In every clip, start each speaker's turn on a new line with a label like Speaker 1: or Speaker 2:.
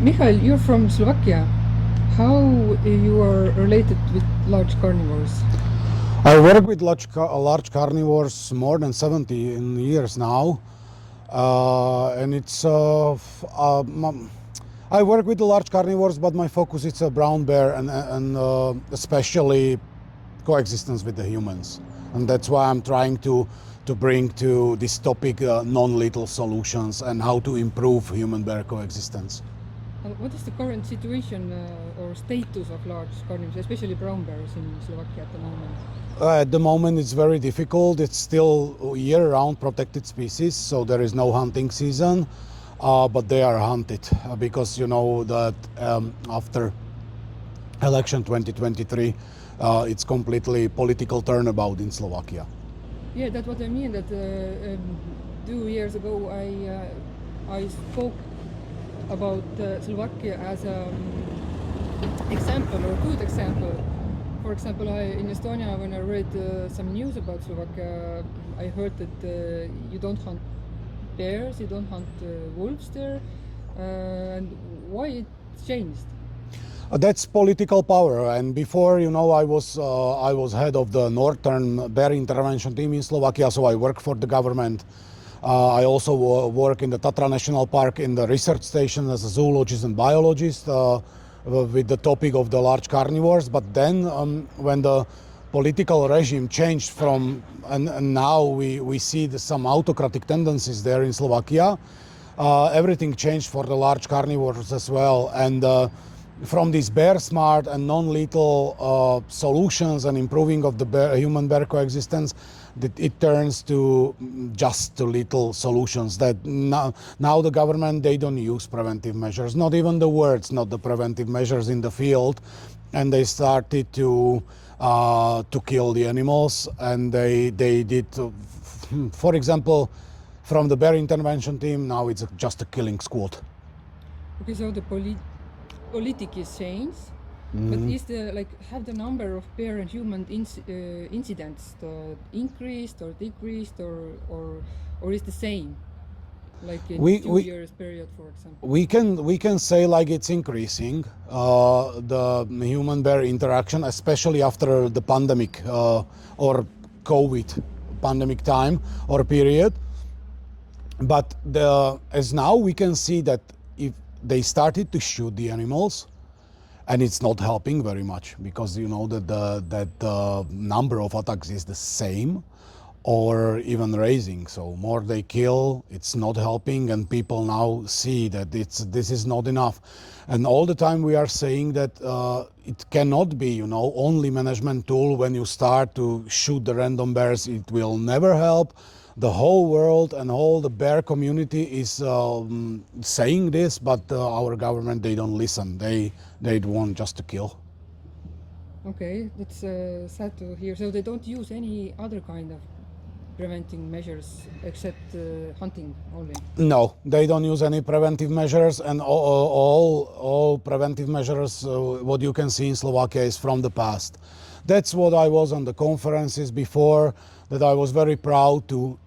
Speaker 1: Michal, you're from Slovakia. How you are related with large carnivores?
Speaker 2: I work with large carnivores more than 70 years now, and it's. I work with the large carnivores, but my focus is a brown bear and especially coexistence with the humans, and that's why I'm trying to bring to this topic non-lethal solutions and how to improve human-bear coexistence.
Speaker 1: What is the current situation or status of large carnivores, especially brown bears in Slovakia at the moment?
Speaker 2: At the moment, it's very difficult. It's still year-round protected species, so there is no hunting season, but they are hunted because you know that after election 2023, it's completely political turnabout in Slovakia.
Speaker 1: Yeah, that's what I mean. That 2 years ago, I spoke about Slovakia as an example or a good example. For example, in Estonia, when I read some news about Slovakia, I heard that you don't hunt bears, you don't hunt wolves there, and why it changed?
Speaker 2: That's political power, and before, you know, I was head of the Northern Bear Intervention Team in Slovakia, so I work for the government. I also work in the Tatra National Park in the research station as a zoologist and biologist with the topic of the large carnivores. But then when the political regime changed from, and now we see some autocratic tendencies there in Slovakia, everything changed for the large carnivores as well. And from these bear smart and non-lethal solutions and improving of the human-bear coexistence, it turns to just lethal solutions. That now the government, they don't use preventive measures, not even the words, not the preventive measures in the field, and they started to kill the animals, and they did, for example, from the bear intervention team, now it's just a killing squad.
Speaker 1: Okay, so the politic is changed, but is have the number of bear and human incidents increased or decreased or is the same, like in 2 years period, for example?
Speaker 2: We can say like it's increasing the human bear interaction, especially after the pandemic or COVID pandemic time or period. But as now we can see that if they started to shoot the animals, and it's not helping very much, because you know that the number of attacks is the same or even raising. So more they kill, it's not helping, and people now see that this is not enough. And all the time we are saying that it cannot be, you know, only management tool. When you start to shoot the random bears, it will never help. The whole world and all the bear community is saying this, but our government, they don't listen. They want just to kill.
Speaker 1: Okay, that's sad to hear. So they don't use any other kind of preventing measures except hunting only?
Speaker 2: No, they don't use any preventive measures, and all preventive measures what you can see in Slovakia is from the past. That's what I was on the conferences before, that I was very proud to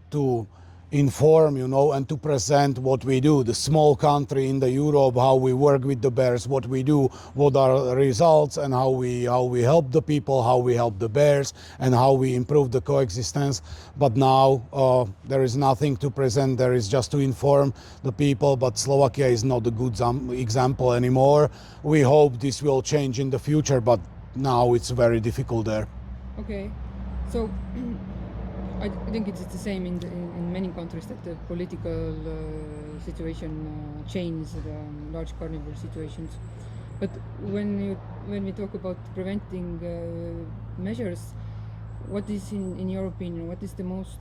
Speaker 2: inform, you know, and to present what we do, the small country in the Europe, how we work with the bears, what we do, what are the results, and how we help the people, how we help the bears, and how we improve the coexistence. But now there is nothing to present. There is just to inform the people. But Slovakia is not a good example anymore. We hope this will change in the future, but now it's very difficult there.
Speaker 1: Okay, so I think it's the same in many countries, that the political situation changes the large carnivore situations. But when we talk about preventing measures, what is in your opinion? What is the most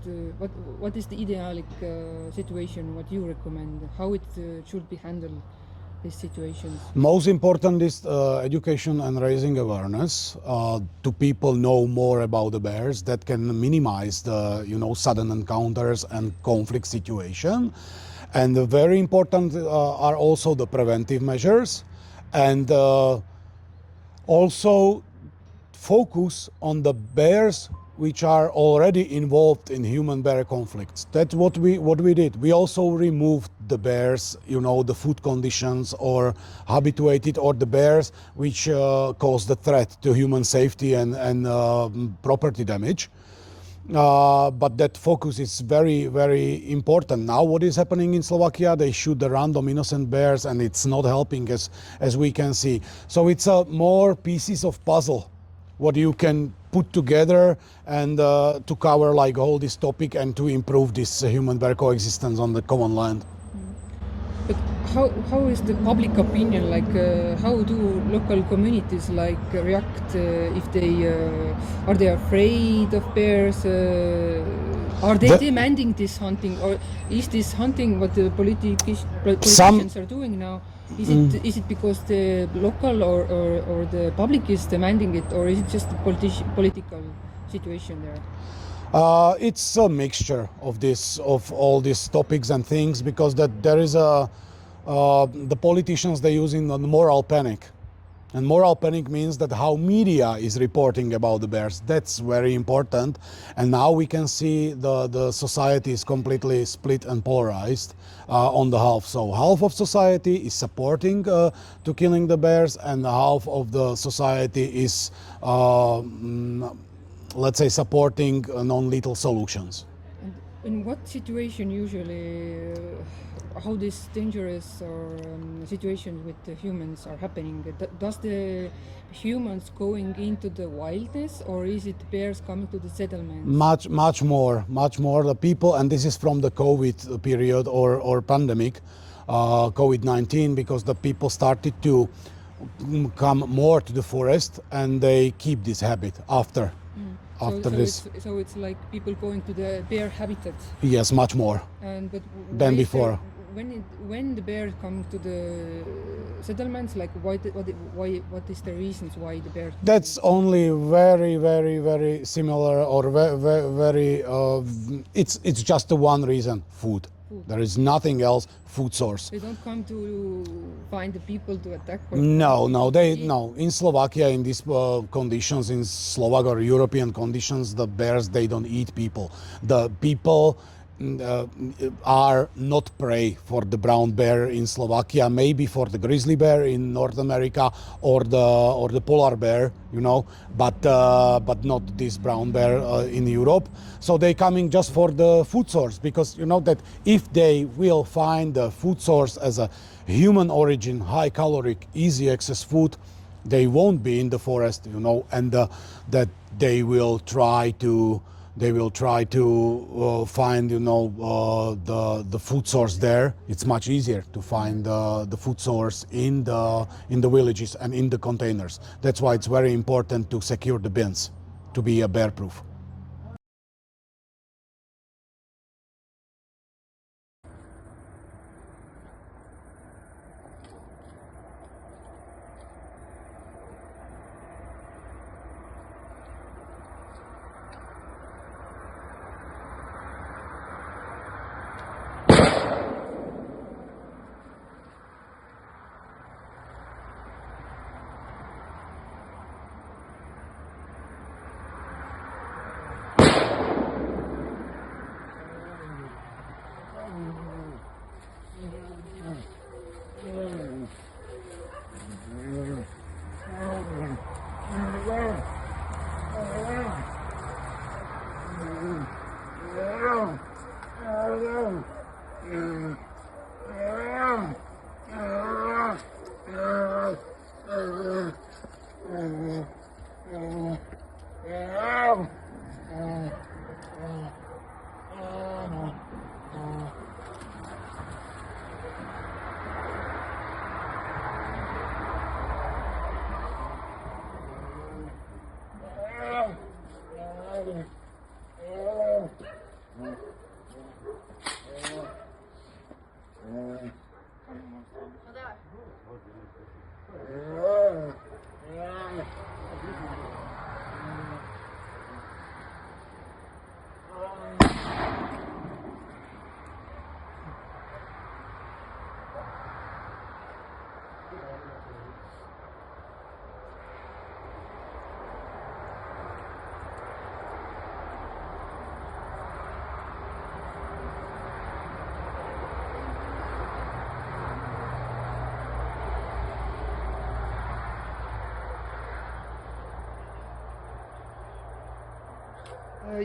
Speaker 1: what is the idealic situation? What you recommend? How it should be handled? these situations?
Speaker 2: Most important is education and raising awareness to people know more about the bears that can minimize the sudden encounters and conflict situation. And very important are also the preventive measures, and also focus on the bears which are already involved in human-bear conflicts. That's what we did. We also removed the bears, the food conditions or habituated, or the bears which cause the threat to human safety and property damage. But that focus is very, very important. Now what is happening in Slovakia, they shoot the random innocent bears and it's not helping as we can see. So it's more pieces of puzzle what you can put together and to cover like all this topic and to improve this human-bear coexistence on the common land.
Speaker 1: But how is the public opinion? Like, how do local communities like react if they are they afraid of bears? Are they demanding this hunting, or is this hunting what the politicians are doing now? Is it because the local or the public is demanding it, or is it just the political situation there?
Speaker 2: It's a mixture of all these topics and things, because that there is the politicians, they're using the moral panic. And moral panic means that how media is reporting about the bears. That's very important. And now we can see the society is completely split and polarized on the half. So half of society is supporting to killing the bears, and half of the society is, let's say, supporting non-lethal solutions.
Speaker 1: And in what situation usually, how these dangerous or situations with the humans are happening? Does the humans going into the wildness, or is it bears coming to the settlements?
Speaker 2: Much more. The people, and this is from the COVID period or pandemic, COVID-19, because the people started to come more to the forest, and they keep this habit after this.
Speaker 1: So it's like people going to the bear habitat.
Speaker 2: Yes, much more than before.
Speaker 1: When the bears come to the settlements, like what is the reasons why the bears?
Speaker 2: That's only very, very, very similar, or very. It's just the one reason: food. There is nothing else. Food source.
Speaker 1: They don't come to find the people to attack.
Speaker 2: No. In Slovakia, in these conditions, in Slovak or European conditions, the bears, they don't eat people. The people are not prey for the brown bear in Slovakia, maybe for the grizzly bear in North America, or the polar bear, but not this brown bear in Europe. So they coming just for the food source, because that if they will find the food source as a human origin, high caloric, easy access food, they won't be in the forest, and that they will try to find the food source there. It's much easier to find the food source in the villages and in the containers. That's why it's very important to secure the bins to be bear proof.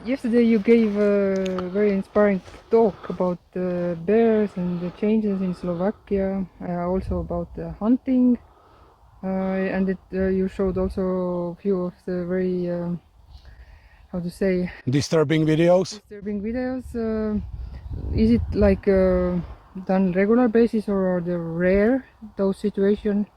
Speaker 1: Yesterday you gave a very inspiring talk about bears and the changes in Slovakia, also about hunting, and you showed also a few of the very, how to say,
Speaker 2: Disturbing videos.
Speaker 1: disturbing videos. Is it like done regular basis, or are they rare, those situations?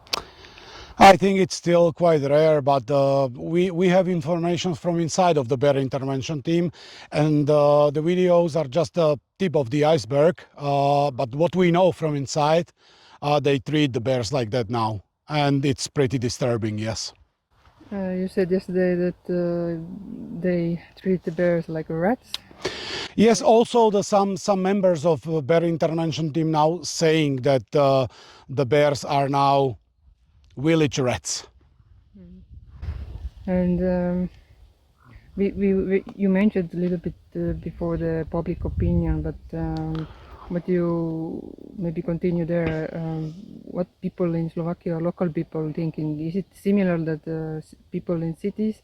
Speaker 2: I think it's still quite rare, but we have information from inside of the bear intervention team, and the videos are just the tip of the iceberg. But what we know from inside, they treat the bears like that now, and it's pretty disturbing, yes.
Speaker 1: You said yesterday that they treat the bears like rats.
Speaker 2: Yes, also some members of bear intervention team now saying that the bears are now village rats.
Speaker 1: And you mentioned a little bit before the public opinion, but you maybe continue there. What people in Slovakia, local people, thinking? Is it similar that people in cities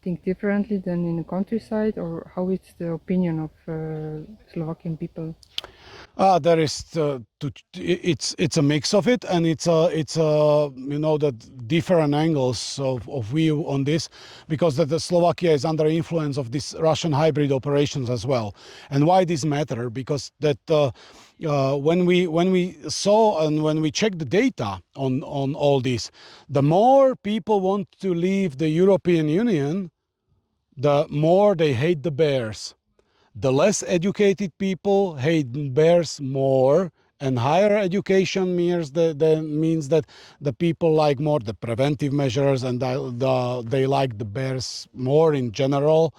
Speaker 1: think differently than in the countryside, or how is the opinion of Slovakian people?
Speaker 2: There is it's a mix of it, and it's you know, the different angles of view on this, because the Slovakia is under influence of this Russian hybrid operations as well. And why this matter? Because that when we saw and when we checked the data on all this, the more people want to leave the European Union, the more they hate the bears. The less educated people hate bears more, and higher education means that the people like more the preventive measures, and they like the bears more in general.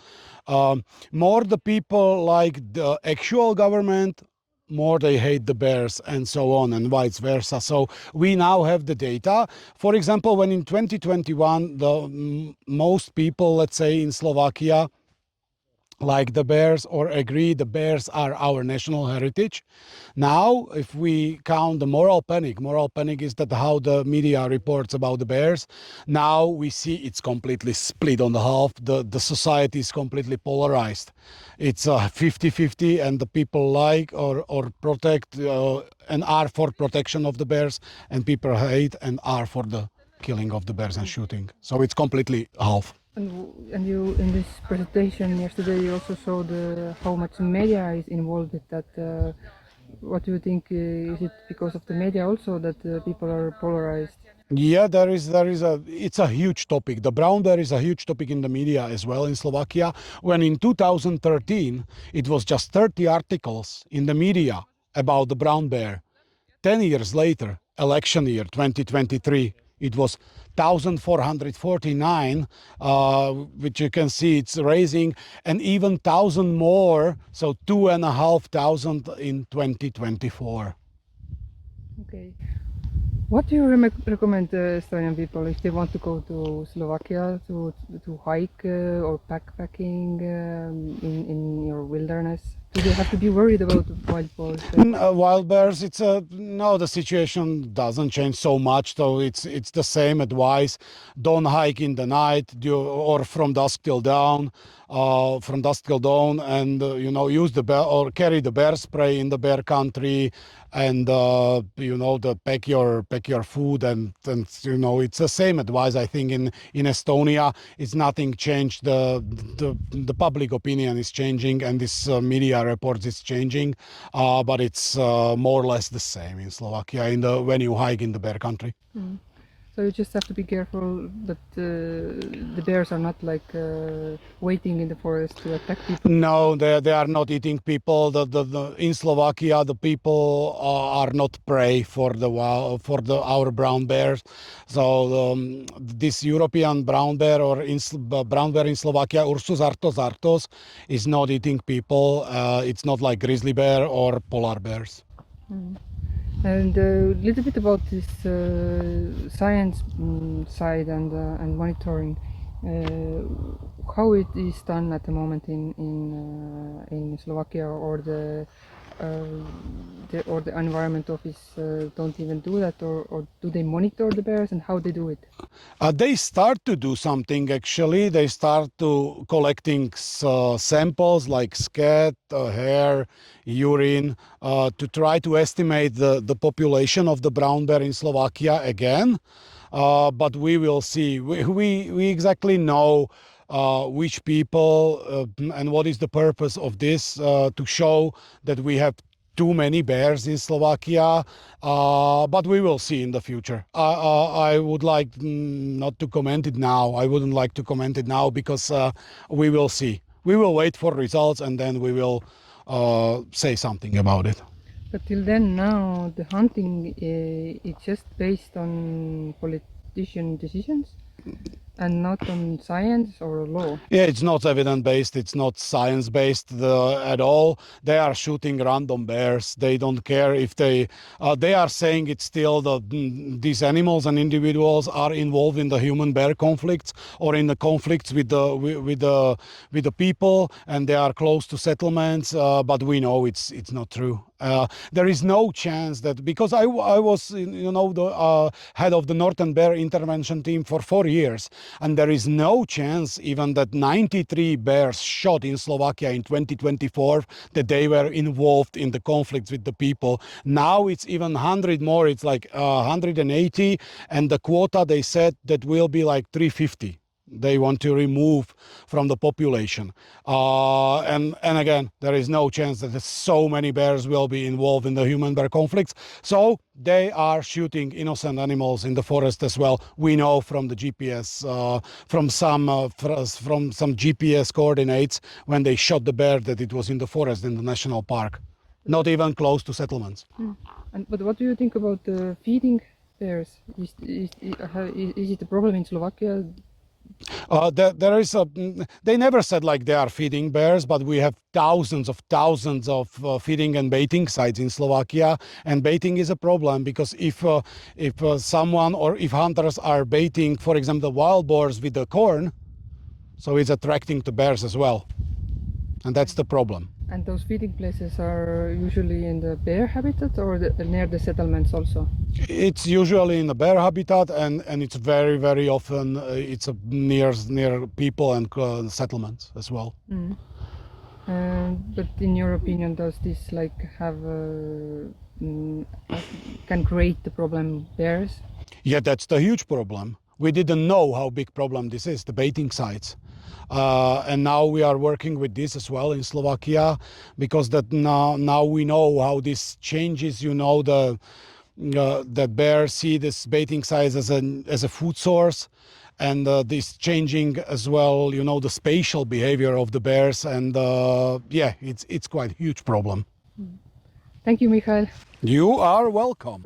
Speaker 2: More the people like the actual government, more they hate the bears, and so on, and vice versa. So we now have the data. For example, when in 2021 the most people, let's say in Slovakia, like the bears or agree the bears are our national heritage. Now, if we count the moral panic is that how the media reports about the bears. Now we see it's completely split on the half. The society is completely polarized. It's 50-50, and the people like or protect and are for protection of the bears, and people hate and are for the killing of the bears and shooting. So it's completely half.
Speaker 1: And you, in this presentation yesterday, you also showed how much media is involved with that. What do you think? Is it because of the media also that people are polarized?
Speaker 2: Yeah, it's a huge topic. The brown bear is a huge topic in the media as well in Slovakia. When in 2013, it was just 30 articles in the media about the brown bear. 10 years later, election year 2023, it was 1,449, which you can see it's raising, and even 1,000 more, so 2,500 in 2024.
Speaker 1: Okay. What do you recommend Estonian people if they want to go to Slovakia to hike or backpacking in your wilderness? Do they have to be worried about wild boars?
Speaker 2: Wild bears, it's no, the situation doesn't change so much. So it's the same advice. Don't hike in the night or from dusk till dawn. And you know, use the bear or carry the bear spray in the bear country, and you know, pack your food, and you know, it's the same advice. I think in Estonia, it's nothing changed. The public opinion is changing, and this media reports is changing, but it's more or less the same in Slovakia when you hike in the bear country.
Speaker 1: Mm. So you just have to be careful that the bears are not like waiting in the forest to attack people.
Speaker 2: No, they are not eating people. In Slovakia, the people are not prey for our brown bears. So this European brown bear brown bear in Slovakia, Ursus artos, is not eating people. It's not like grizzly bear or polar bears.
Speaker 1: And a little bit about this science side and monitoring. How it is done at the moment in Slovakia, or the environment office don't even do that, or do they monitor the bears, and how they do it?
Speaker 2: They start to do something actually. They start to collecting samples like scat, hair, urine, to try to estimate the population of the brown bear in Slovakia again. But we will see. We exactly know which people and what is the purpose of this, to show that we have too many bears in Slovakia, but we will see in the future. I would like not to comment it now. I wouldn't like to comment it now because we will see. We will wait for results and then we will say something about it.
Speaker 1: But till then, now the hunting it's just based on politician decisions and not on science or law.
Speaker 2: Yeah, it's not evidence based. It's not science based at all. They are shooting random bears. They don't care if they are saying it's still these animals and individuals are involved in the human bear conflicts or in the conflicts with the people, and they are close to settlements. But we know it's not true. There is no chance that, because I was the head of the Northern Bear Intervention Team for 4 years, and there is no chance even that 93 bears shot in Slovakia in 2024 that they were involved in the conflicts with the people. Now it's even 100 more. It's like 180, and the quota they said that will be like 350. They want to remove from the population. And again, there is no chance that so many bears will be involved in the human bear conflicts. So they are shooting innocent animals in the forest as well. We know from the GPS, from some GPS coordinates when they shot the bear, that it was in the forest in the national park, not even close to settlements.
Speaker 1: But what do you think about feeding bears? Is it a problem in Slovakia?
Speaker 2: There is they never said like they are feeding bears, but we have thousands of feeding and baiting sites in Slovakia, and baiting is a problem because if someone or if hunters are baiting, for example, wild boars with the corn, so it's attracting the bears as well, and that's the problem.
Speaker 1: And those feeding places are usually in the bear habitat or near the settlements also?
Speaker 2: It's usually in the bear habitat, and it's very, very often it's near people and settlements as well.
Speaker 1: But in your opinion, does this have can create the problem bears?
Speaker 2: Yeah, that's the huge problem. We didn't know how big problem this is, the baiting sites. And now we are working with this as well in Slovakia, because that now we know how this changes. The bears see this baiting sites as a food source, and this changing as well. The spatial behavior of the bears, and yeah, it's quite a huge problem.
Speaker 1: Thank you, Michal.
Speaker 2: You are welcome.